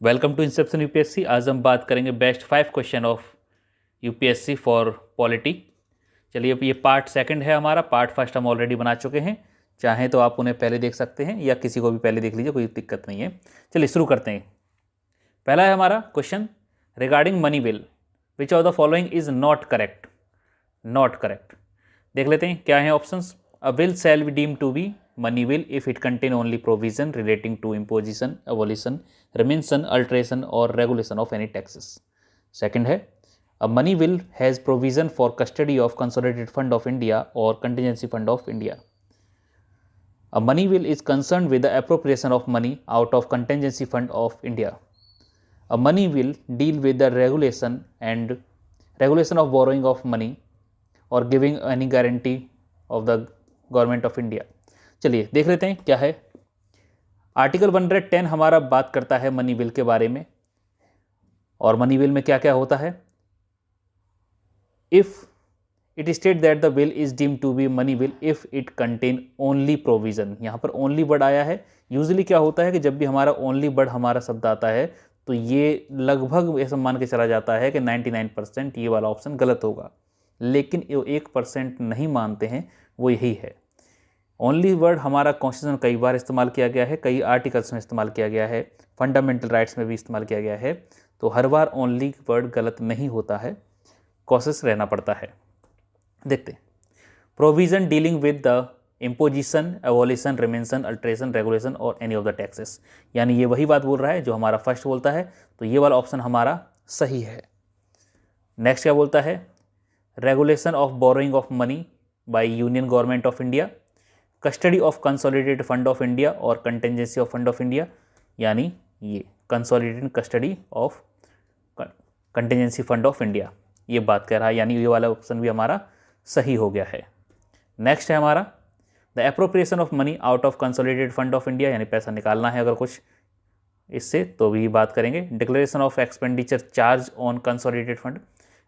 Welcome to Inception UPSC. आज हम बात करेंगे best 5 question of UPSC for polity. चलिए, अब ये पार्ट सेकंड है हमारा। पार्ट फर्स्ट हम ऑलरेडी बना चुके हैं, चाहें तो आप उन्हें पहले देख सकते हैं या किसी को भी पहले देख लीजिए, कोई दिक्कत नहीं है। चलिए शुरू करते हैं। पहला है हमारा question regarding money bill, which of the following is not correct. Not correct देख लेते हैं क्या है options. A bill shall be deem to be money bill if it contain only provision relating to imposition, abolition, remission, alteration or regulation of any taxes. Second है a money bill has provision for custody of consolidated fund of India or contingency fund of India. A money bill is concerned with the appropriation of money out of contingency fund of India. A money bill deal with the regulation of borrowing of money or giving any guarantee of the government of India. चलिए देख लेते हैं क्या है। Article 110 हमारा बात करता है मनी बिल के बारे में, और मनी बिल में क्या क्या होता है। If it state that the bill is deemed to be money bill if it contain only provision. यहाँ पर ओनली वर्ड आया है। यूजुअली क्या होता है कि जब भी हमारा ओनली वर्ड हमारा शब्द आता है तो ये लगभग ऐसा मान के चला जाता है कि 99% ये वाला ऑप्शन गलत होगा, लेकिन 1% नहीं मानते हैं, वो यही है। ओनली वर्ड हमारा कॉन्स्टिट्यूशन कई बार इस्तेमाल किया गया है, कई आर्टिकल्स में इस्तेमाल किया गया है, फंडामेंटल राइट्स में भी इस्तेमाल किया गया है, तो हर बार ओनली वर्ड गलत नहीं होता है, कॉशियस रहना पड़ता है। देखते हैं provision dealing with the imposition, evolution, remission, alteration, regulation और एनी ऑफ द टैक्सेस, यानी ये वही बात बोल रहा है जो हमारा फर्स्ट बोलता है, तो ये वाला ऑप्शन हमारा सही है। नेक्स्ट क्या बोलता है, regulation of borrowing of money by union government of India, custody of consolidated fund of India और contingency of fund of India, यानी ये consolidated custody of contingency fund of India ये बात कर रहा है, यानी ये वाला ऑप्शन भी हमारा सही हो गया है। नेक्स्ट है हमारा the appropriation of money out of consolidated fund of India, यानी पैसा निकालना है अगर कुछ इससे तो भी बात करेंगे। Declaration of expenditure charge on consolidated fund.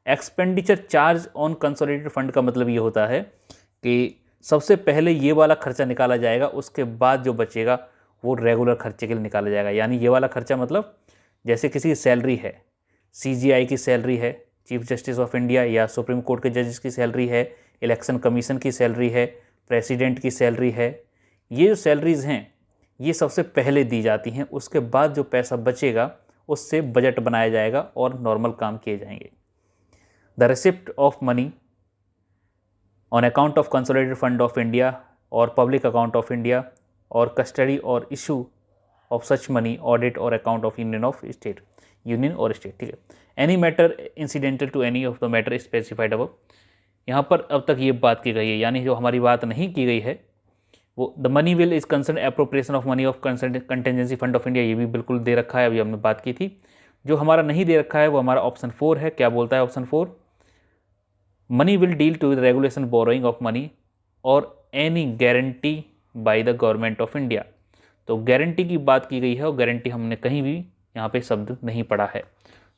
Expenditure charge on consolidated fund का मतलब ये होता है कि सबसे पहले ये वाला खर्चा निकाला जाएगा, उसके बाद जो बचेगा वो रेगुलर खर्चे के लिए निकाला जाएगा। यानी ये वाला खर्चा मतलब जैसे किसी की सैलरी है, सीजीआई की सैलरी है, चीफ जस्टिस ऑफ इंडिया या सुप्रीम कोर्ट के जजेस की सैलरी है, इलेक्शन कमीशन की सैलरी है, प्रेसिडेंट की सैलरी है, ये जो सैलरीज हैं ये सबसे पहले दी जाती हैं। उसके बाद जो पैसा बचेगा उससे बजट बनाया जाएगा और नॉर्मल काम किए जाएंगे। The receipt of money on account of consolidated fund of India और पब्लिक अकाउंट ऑफ इंडिया और कस्टडी और issue of such money audit और अकाउंट ऑफ यूनियन और स्टेट, ठीक है। Any matter incidental to any of the matter specified above, यहाँ पर अब तक ये बात की गई है, यानी जो हमारी बात नहीं की गई है वो the money bill is concern appropriation of money of contingency fund of India, ये भी बिल्कुल दे रखा है, अभी हमने बात की थी। जो हमारा नहीं दे रखा है वो हमारा ऑप्शन 4 है। क्या बोलता है option 4, money bill deal to the regulation borrowing of money और any guarantee by the government of India. तो गारंटी की बात की गई है और गारंटी हमने कहीं भी यहाँ पे शब्द नहीं पढ़ा है,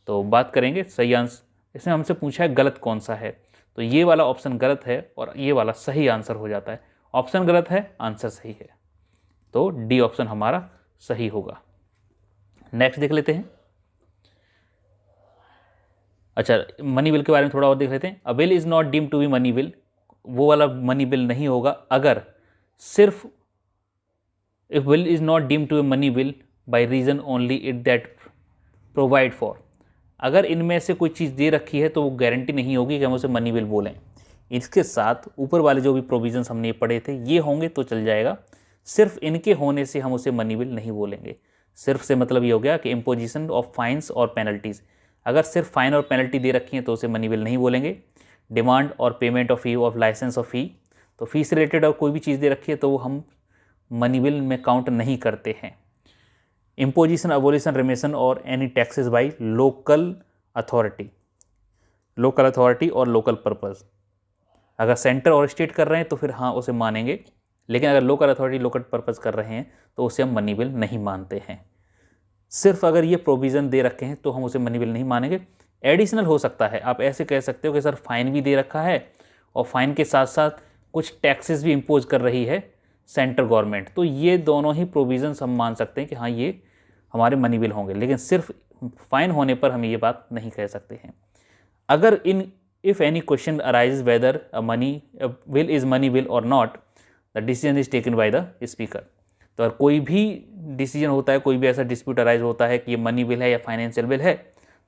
तो बात करेंगे सही आंसर। इसमें हमसे पूछा है गलत कौन सा है, तो ये वाला ऑप्शन गलत है और ये वाला सही आंसर हो जाता है। ऑप्शन गलत है, आंसर सही है, तो डी ऑप्शन हमारा सही होगा। नेक्स्ट देख लेते हैं। अच्छा, मनी बिल के बारे में थोड़ा और देख लेते हैं। A bill is not deemed to be money bill, वो वाला मनी बिल नहीं होगा अगर सिर्फ if bill is not deemed to be money bill by reason only it that provide for, अगर इनमें से कोई चीज़ दे रखी है तो वो गारंटी नहीं होगी कि हम उसे मनी बिल बोलें। इसके साथ ऊपर वाले जो भी प्रोविजंस हमने पढ़े थे ये होंगे तो चल जाएगा, सिर्फ इनके होने से हम उसे मनी बिल नहीं बोलेंगे। सिर्फ से मतलब ये हो गया कि इम्पोजिशन ऑफ फाइन्स और पेनल्टीज़, अगर सिर्फ फाइन और पेनल्टी दे रखी है तो उसे मनी बिल नहीं बोलेंगे। डिमांड और payment of fee of license of fee, तो फी से रिलेटेड और कोई भी चीज़ दे रखी है तो वो हम मनी बिल में काउंट नहीं करते हैं। इम्पोजिशन, अबोलिशन, रिमेशन और any taxes by local authority और लोकल पर्पज़, अगर सेंटर और स्टेट कर रहे हैं तो फिर हाँ उसे मानेंगे, लेकिन अगर लोकल अथॉरिटी लोकल पर्पज़ कर रहे हैं तो उसे हम मनी बिल नहीं मानते हैं। सिर्फ अगर ये प्रोविज़न दे रखे हैं तो हम उसे मनी बिल नहीं मानेंगे। एडिशनल हो सकता है, आप ऐसे कह सकते हो कि सर फाइन भी दे रखा है और फाइन के साथ साथ कुछ टैक्सेस भी इम्पोज कर रही है सेंट्रल गवर्नमेंट, तो ये दोनों ही प्रोविज़न्स हम मान सकते हैं कि हाँ ये हमारे मनी विल होंगे, लेकिन सिर्फ फाइन होने पर हम ये बात नहीं कह सकते हैं। अगर if any question arise whether a money bill is money bill और not, the decision is taken by the speaker. तो अगर कोई भी डिसीजन होता है, कोई भी ऐसा डिस्प्यूट अराइज होता है कि ये मनी बिल है या फाइनेंशियल बिल है,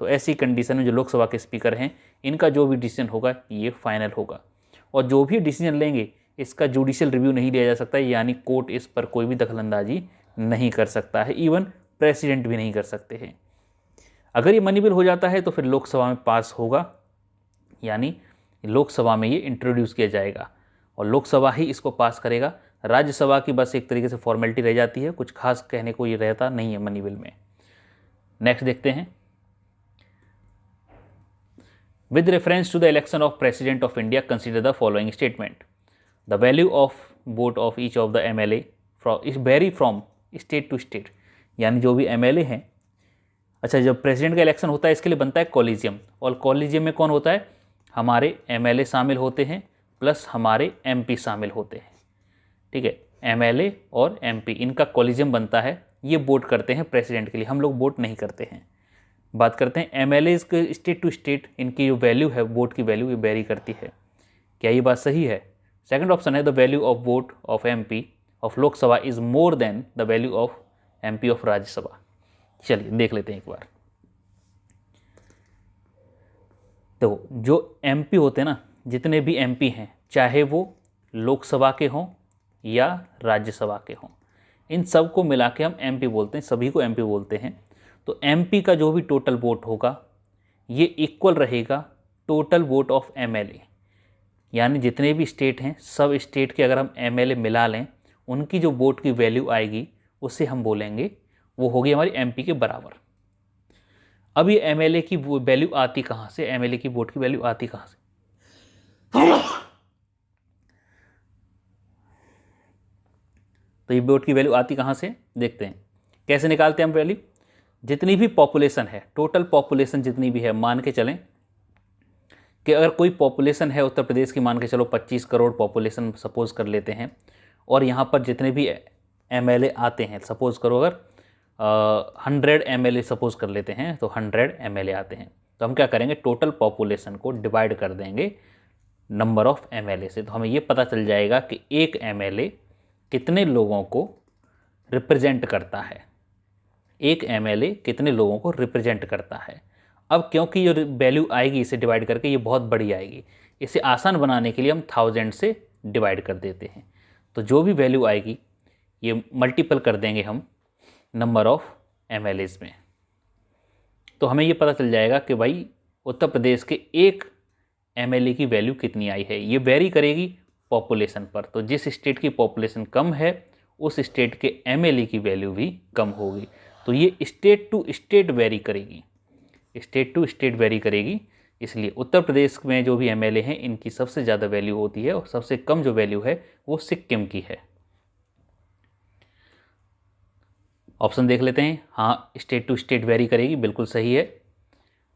तो ऐसी कंडीशन में जो लोकसभा के स्पीकर हैं, इनका जो भी डिसीजन होगा ये फाइनल होगा। और जो भी डिसीजन लेंगे इसका जुडिशियल रिव्यू नहीं लिया जा सकता, यानी कोर्ट इस पर कोई भी दखलंदाजी नहीं कर सकता है, इवन प्रेसिडेंट भी नहीं कर सकते हैं। अगर ये मनी बिल हो जाता है तो फिर लोकसभा में पास होगा, यानी लोकसभा में ये इंट्रोड्यूस किया जाएगा और लोकसभा ही इसको पास करेगा। राज्यसभा की बस एक तरीके से फॉर्मेलिटी रह जाती है, कुछ खास कहने को ये रहता नहीं है मनी बिल में। नेक्स्ट देखते हैं, with reference to the election of president of India consider the following statement. The value of vote of each of the MLA vary from state to state, यानी जो भी MLA हैं। अच्छा, जब president का इलेक्शन होता है इसके लिए बनता है कॉलेजियम, और कॉलेजियम में कौन होता है, हमारे MLA शामिल होते हैं प्लस हमारे MP शामिल होते हैं। ठीक है, MLA और MP इनका कॉलेजियम बनता है, ये वोट करते हैं प्रेसिडेंट के लिए, हम लोग वोट नहीं करते हैं। बात करते हैं MLA के स्टेट टू स्टेट, इनकी जो वैल्यू है, वोट की वैल्यू, ये वेरी करती है। क्या ये बात सही है? सेकंड ऑप्शन है the value of vote of MP of Lok Sabha is more than the value of MP of Rajya Sabha. चलिए देख लेते हैं एक बार। तो जो MP होते हैं ना, जितने भी MP हैं, चाहे वो लोकसभा के हों या राज्यसभा के हों, इन सब को मिला के हम MP बोलते हैं, सभी को MP बोलते हैं। तो MP का जो भी टोटल वोट होगा ये इक्वल रहेगा टोटल वोट ऑफ MLA, यानी जितने भी स्टेट हैं सब स्टेट के अगर हम MLA मिला लें, उनकी जो वोट की वैल्यू आएगी उसे हम बोलेंगे वो होगी हमारी MP के बराबर। अब ये MLA की वैल्यू आती कहाँ से, MLA की वोट की वैल्यू आती कहाँ से? तो ये वोट की वैल्यू आती कहाँ से, देखते हैं कैसे निकालते हैं हम वैल्यू। जितनी भी पॉपुलेशन है, टोटल पॉपुलेशन जितनी भी है, मान के चलें कि अगर कोई पॉपुलेशन है उत्तर प्रदेश की, मान के चलो 25 करोड़ पॉपुलेशन सपोज कर लेते हैं, और यहाँ पर जितने भी MLA आते हैं, सपोज करो अगर 100 MLA सपोज कर लेते हैं, तो 100 MLA आते हैं, तो हम क्या करेंगे, टोटल पॉपुलेशन को डिवाइड कर देंगे नंबर ऑफ MLA से। तो हमें ये पता चल जाएगा कि एक MLA कितने लोगों को रिप्रेजेंट करता है, एक MLA कितने लोगों को रिप्रेजेंट करता है। अब क्योंकि ये वैल्यू आएगी इसे डिवाइड करके, ये बहुत बड़ी आएगी, इसे आसान बनाने के लिए हम 1000 से डिवाइड कर देते हैं। तो जो भी वैल्यू आएगी ये मल्टीपल कर देंगे हम नंबर ऑफ MLAs में, तो हमें ये पता चल जाएगा कि भाई उत्तर प्रदेश के एक MLA की वैल्यू कितनी आई है। ये वेरी करेगी पॉपुलेशन पर, तो जिस स्टेट की पॉपुलेशन कम है उस स्टेट के MLA की वैल्यू भी कम होगी। तो ये स्टेट टू स्टेट वेरी करेगी, स्टेट टू स्टेट वेरी करेगी। इसलिए उत्तर प्रदेश में जो भी MLA हैं इनकी सबसे ज़्यादा वैल्यू होती है, और सबसे कम जो वैल्यू है वो सिक्किम की है। ऑप्शन देख लेते हैं। हाँ, स्टेट टू स्टेट वेरी करेगी, बिल्कुल सही है।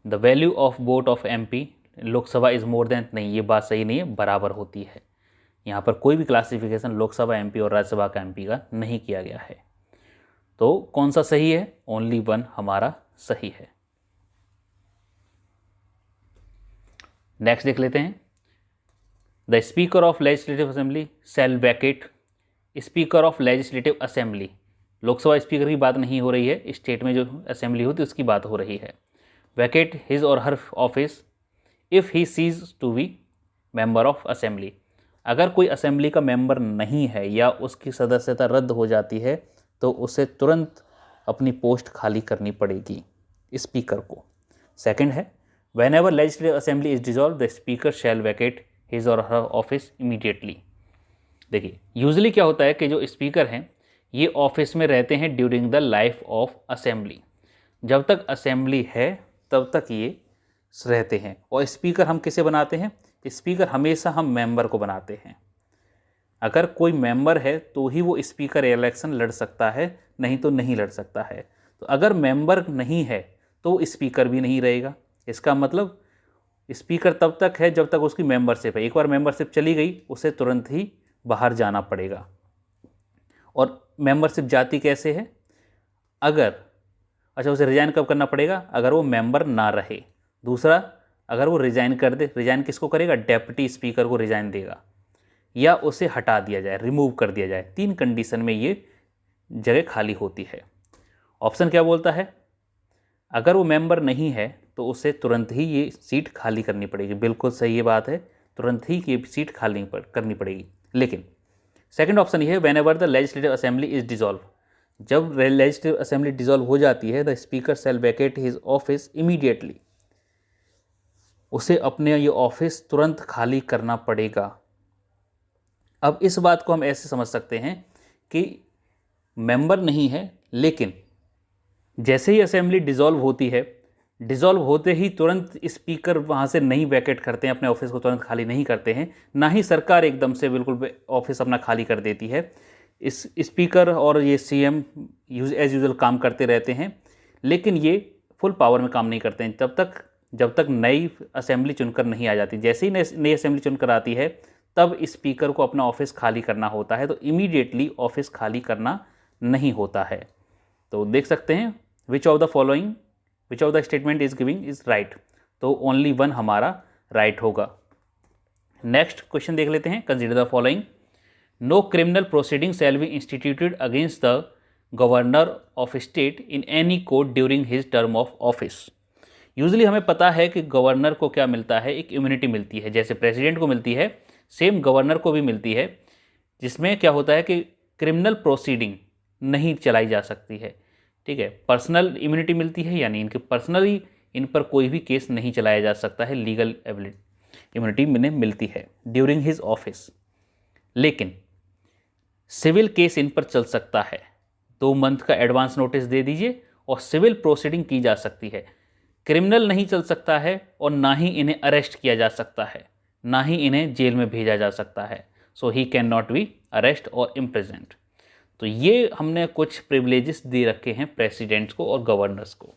The value of vote of MP Lok Sabha is more than, नहीं ये बात सही नहीं है, बराबर होती है। यहाँ पर कोई भी क्लासिफिकेशन लोकसभा MP और राज्यसभा का MP का नहीं किया गया है। तो कौन सा सही है, ओनली वन हमारा सही है। नेक्स्ट देख लेते हैं, the speaker of legislative assembly shall vacate, speaker of legislative assembly, Lok Sabha speaker की बात नहीं हो रही है, स्टेट में जो असेंबली होती है उसकी बात हो रही है। वैकेट हिज और her office if he ceases to be member of assembly, अगर कोई असेंबली का मेंबर नहीं है या उसकी सदस्यता रद्द हो जाती है तो उसे तुरंत अपनी पोस्ट खाली करनी पड़ेगी स्पीकर को। सेकंड है, whenever legislative assembly is dissolve the speaker shall vacate his और हर ऑफिस इमीडिएटली। देखिए यूजुअली क्या होता है कि जो स्पीकर हैं ये ऑफिस में रहते हैं during the life of assembly, जब तक असेंबली है तब तक ये रहते हैं। और स्पीकर हम किसे बनाते हैं, स्पीकर हमेशा हम मेंबर को बनाते हैं। अगर कोई मेंबर है तो ही वो स्पीकर इलेक्शन लड़ सकता है, नहीं तो नहीं लड़ सकता है। तो अगर मेंबर नहीं है तो स्पीकर भी नहीं रहेगा। इसका मतलब स्पीकर तब तक है जब तक उसकी मेंबरशिप है, एक बार मेंबरशिप चली गई उसे तुरंत ही बाहर जाना पड़ेगा। और मेंबरशिप जाती कैसे है, अगर अच्छा, उसे रिजाइन कब करना पड़ेगा? अगर वो मेंबर ना रहे। दूसरा, अगर वो रिजाइन कर दे, रिजाइन किसको करेगा? डेप्यूटी स्पीकर को रिजाइन देगा, या उसे हटा दिया जाए, रिमूव कर दिया जाए। 3 कंडीशन में ये जगह खाली होती है। ऑप्शन क्या बोलता है? अगर वो मेंबर नहीं है तो उसे तुरंत ही ये सीट खाली करनी पड़ेगी। बिल्कुल सही ये बात है, तुरंत ही ये सीट खाली करनी पड़ेगी। लेकिन सेकंड ऑप्शन ये है, whenever the legislative assembly is dissolve, जब लेजिस्लेटिव असेंबली डिसॉल्व हो जाती है, the speaker shall vacate his office immediately, उसे अपने ये ऑफिस तुरंत खाली करना पड़ेगा। अब इस बात को हम ऐसे समझ सकते हैं कि मेंबर नहीं है, लेकिन जैसे ही असेंबली डिसॉल्व होती है, डिसॉल्व होते ही तुरंत स्पीकर वहाँ से नहीं वैकेट करते हैं, अपने ऑफिस को तुरंत खाली नहीं करते हैं, ना ही सरकार एकदम से बिल्कुल ऑफिस अपना खाली कर देती है। इस स्पीकर और ये सीएम एज यूजुअल काम करते रहते हैं, लेकिन ये फुल पावर में काम नहीं करते हैं जब तक नई असेंबली चुनकर नहीं आ जाती। जैसे ही नई असेंबली चुनकर आती है, तब स्पीकर को अपना ऑफिस खाली करना होता है, तो इमीडिएटली ऑफिस खाली करना नहीं होता है। तो देख सकते हैं which of the statement is giving is right, तो ओनली वन हमारा राइट होगा। नेक्स्ट क्वेश्चन देख लेते हैं। Consider the following, no criminal proceeding shall be instituted against the governor of state in any court during his term of office. Usually हमें पता है कि गवर्नर को क्या मिलता है, एक इम्यूनिटी मिलती है, जैसे प्रेसिडेंट को मिलती है, सेम गवर्नर को भी मिलती है, जिसमें क्या होता है कि क्रिमिनल प्रोसीडिंग नहीं चलाई जा सकती है। ठीक है, पर्सनल इम्यूनिटी मिलती है, यानी इनके पर्सनली इन पर कोई भी केस नहीं चलाया जा सकता है, लीगल इम्यूनिटी इन्हें मिलती है ड्यूरिंग हिज ऑफिस। लेकिन सिविल केस इन पर चल सकता है, 2 मंथ का एडवांस नोटिस दे दीजिए और सिविल प्रोसीडिंग की जा सकती है। क्रिमिनल नहीं चल सकता है और ना ही इन्हें अरेस्ट किया जा सकता है, ना ही इन्हें जेल में भेजा जा सकता है। So he can not be arrest और इम्प्रिजन्ड। तो ये हमने कुछ प्रिविलेजेस दे रखे हैं प्रेसिडेंट्स को और गवर्नर्स को,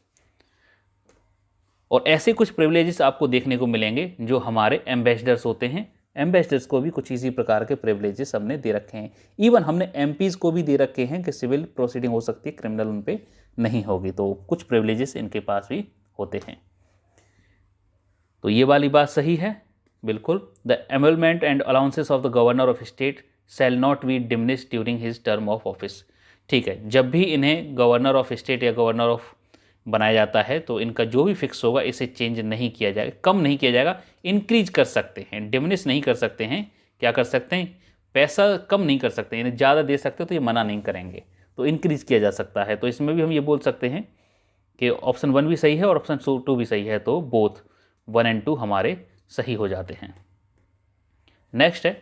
और ऐसे कुछ प्रिविलेजेस आपको देखने को मिलेंगे जो हमारे एम्बेसडर्स होते हैं। एम्बेसडर्स को भी कुछ इसी प्रकार के प्रिविलेजेस हमने दे रखे हैं। इवन हमने एमपीज़ को भी दे रखे हैं कि सिविल प्रोसीडिंग हो सकती है, क्रिमिनल उन पर नहीं होगी। तो कुछ प्रिविलेजेस इनके पास भी होते हैं। तो ये वाली बात सही है बिल्कुल। The emolument and allowances of the governor of state shall not be diminished during his term of office. ठीक है, जब भी इन्हें गवर्नर ऑफ स्टेट या गवर्नर ऑफ बनाया जाता है तो इनका जो भी फिक्स होगा इसे चेंज नहीं किया जाएगा, कम नहीं किया जाएगा, इंक्रीज कर सकते हैं, डिमिनिश नहीं कर सकते हैं। क्या कर सकते हैं? पैसा कम नहीं कर सकते, इन्हें ज़्यादा दे सकते हो तो ये मना नहीं करेंगे, तो इंक्रीज किया जा सकता है। तो इसमें भी हम ये बोल सकते हैं कि ऑप्शन 1 भी सही है और ऑप्शन 2 भी सही है, तो बोथ 1 और 2 हमारे सही हो जाते हैं। नेक्स्ट है,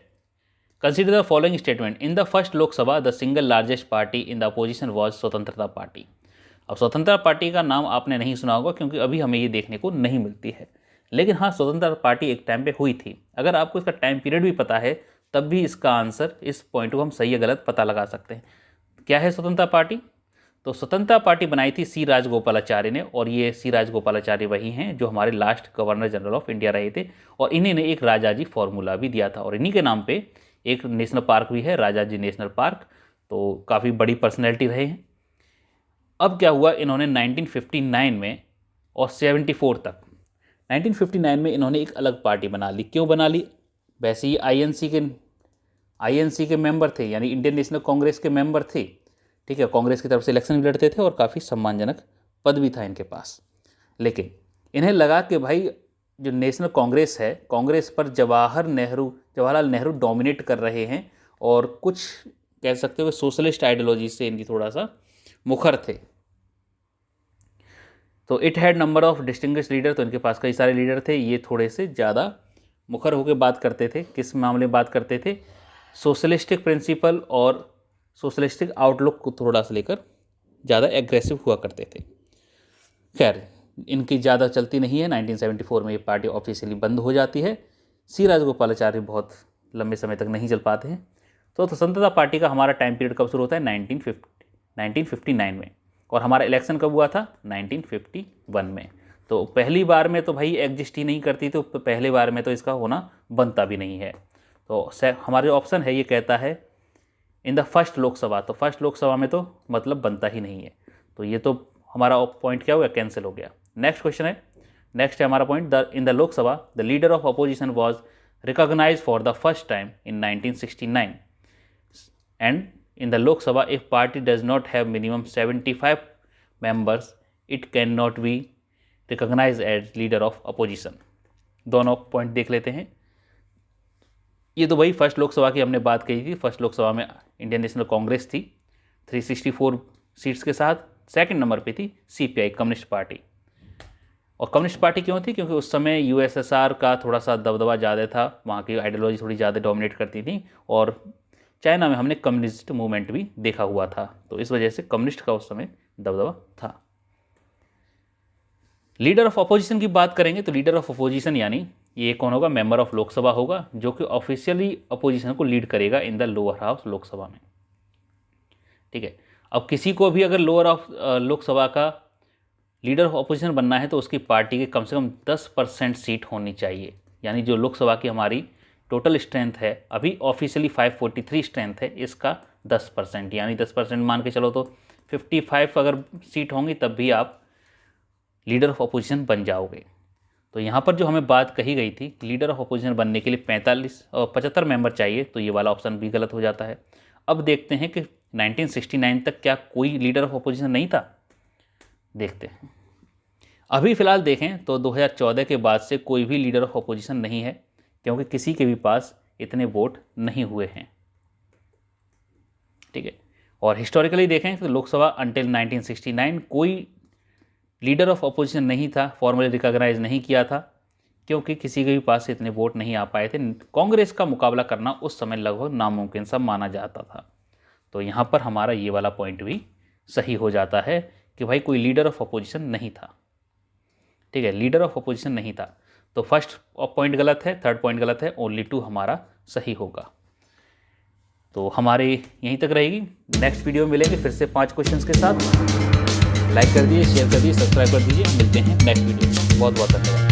consider the following statement, in the first Lok Sabha the single largest party in the opposition was स्वतंत्रता पार्टी। अब स्वतंत्रता पार्टी का नाम आपने नहीं सुना होगा क्योंकि अभी हमें ये देखने को नहीं मिलती है, लेकिन हाँ, स्वतंत्रता पार्टी एक टाइम पे हुई थी। अगर आपको इसका टाइम पीरियड भी पता है तब भी इसका आंसर, इस पॉइंट को हम सही या गलत पता लगा सकते हैं। क्या है स्वतंत्रता पार्टी? तो स्वतंत्रता पार्टी बनाई थी सी राजगोपालाचारी ने, और ये सी राजगोपालाचारी वही हैं जो हमारे last governor general of India रहे थे, और इन्हीं ने एक राजाजी फॉर्मूला भी दिया था, और इन्हीं के नाम पे एक नेशनल पार्क भी है, राजाजी नेशनल पार्क। तो काफ़ी बड़ी पर्सनैलिटी रहे हैं। अब क्या हुआ, इन्होंने 1959 में और 74 तक 1959 में इन्होंने एक अलग पार्टी बना ली। क्यों बना ली? वैसे ही आईएनसी के मेंबर थे, यानी इंडियन नेशनल कांग्रेस के मेंबर थे। ठीक है, कांग्रेस की तरफ से इलेक्शन भी लड़ते थे और काफ़ी सम्मानजनक पद भी था इनके पास। लेकिन इन्हें लगा कि भाई जो नेशनल कांग्रेस है, कांग्रेस पर जवाहरलाल नेहरू डोमिनेट कर रहे हैं, और कुछ कह सकते हो सोशलिस्ट आइडियोलॉजी से इनकी थोड़ा सा मुखर थे। तो it had number of distinguished leader, तो इनके पास कई सारे लीडर थे। ये थोड़े से ज़्यादा मुखर होकर बात करते थे। किस मामले में बात करते थे? सोशलिस्टिक प्रिंसिपल और सोशलिस्टिक आउटलुक को थोड़ा सा लेकर ज़्यादा एग्रेसिव हुआ करते थे। खैर, इनकी ज़्यादा चलती नहीं है। 1974 में ये पार्टी ऑफिशियली बंद हो जाती है। सी राजगोपालाचारी बहुत लंबे समय तक नहीं चल पाते हैं। तो स्वतंत्रता पार्टी का हमारा टाइम पीरियड कब शुरू होता है? 1959 में, और हमारा इलेक्शन कब हुआ था? 1951 में। तो पहली बार में तो भाई एग्जिस्ट ही नहीं करती, तो पहले बार में तो इसका होना बनता भी नहीं है। तो हमारे ऑप्शन है, ये कहता है इन द फर्स्ट लोकसभा, तो फर्स्ट लोकसभा में तो मतलब बनता ही नहीं है। तो ये तो हमारा पॉइंट क्या हो गया, कैंसिल हो गया। नेक्स्ट क्वेश्चन है, नेक्स्ट है हमारा point, in the Lok Sabha the leader of opposition was recognise for the first time in 1969 and in the Lok Sabha, if party does not have minimum 75 members, it cannot be recognized as leader of opposition। दोनों point देख लेते हैं। ये तो भाई first Lok Sabha की हमने बात कही थी। फर्स्ट लोकसभा में इंडियन नेशनल कांग्रेस थी 364 सीट्स के साथ। सेकंड नंबर पे थी सीपीआई, कम्युनिस्ट पार्टी। और कम्युनिस्ट पार्टी क्यों थी? क्योंकि उस समय यूएसएसआर का थोड़ा सा दबदबा ज़्यादा था, वहाँ की आइडियोलॉजी थोड़ी ज़्यादा डोमिनेट करती थी, और चाइना में हमने कम्युनिस्ट मूवमेंट भी देखा हुआ था, तो इस वजह से कम्युनिस्ट का उस समय दबदबा था। लीडर ऑफ अपोजिशन की बात करेंगे तो लीडर ऑफ अपोजिशन यानी ये कौन होगा? मेंबर ऑफ लोकसभा होगा, जो कि ऑफिशियली अपोजिशन को लीड करेगा in the lower house Lok Sabha में। ठीक है, अब किसी को भी अगर लोअर ऑफ लोकसभा का लीडर ऑफ अपोजिशन बनना है तो उसकी पार्टी के कम से कम 10% सीट होनी चाहिए। यानी जो लोकसभा की हमारी टोटल स्ट्रेंथ है, अभी ऑफिशियली 543 स्ट्रेंथ है, इसका 10%, यानी 10% मान के चलो तो 55 अगर सीट होंगी तब भी आप लीडर ऑफ अपोजिशन बन जाओगे। तो यहाँ पर जो हमें बात कही गई थी लीडर ऑफ अपोजिशन बनने के लिए 75 मेंबर चाहिए, तो ये वाला ऑप्शन भी गलत हो जाता है। अब देखते हैं कि 1969 तक क्या कोई लीडर ऑफ अपोजिशन नहीं था? देखते हैं। अभी फ़िलहाल देखें तो 2014 के बाद से कोई भी लीडर ऑफ अपोजिशन नहीं है, क्योंकि किसी के भी पास इतने वोट नहीं हुए हैं। ठीक है, और हिस्टोरिकली देखें तो लोकसभा अंटिल 1969 कोई लीडर ऑफ अपोजिशन नहीं था, फॉर्मली रिकॉग्नाइज नहीं किया था, क्योंकि किसी के भी पास इतने वोट नहीं आ पाए थे। कांग्रेस का मुकाबला करना उस समय लगभग नामुमकिन सा माना जाता था। तो यहाँ पर हमारा ये वाला पॉइंट भी सही हो जाता है कि भाई कोई लीडर ऑफ अपोजिशन नहीं था। ठीक है, लीडर ऑफ अपोजिशन नहीं था। तो फर्स्ट पॉइंट गलत है, थर्ड पॉइंट गलत है, ओनली 2 हमारा सही होगा। तो हमारे यहीं तक रहेगी। नेक्स्ट वीडियो में मिलेंगे फिर से 5 क्वेश्चंस के साथ। लाइक कर दीजिए, शेयर कर दीजिए, सब्सक्राइब कर दीजिए। मिलते हैं नेक्स्ट वीडियो में। बहुत बहुत धन्यवाद।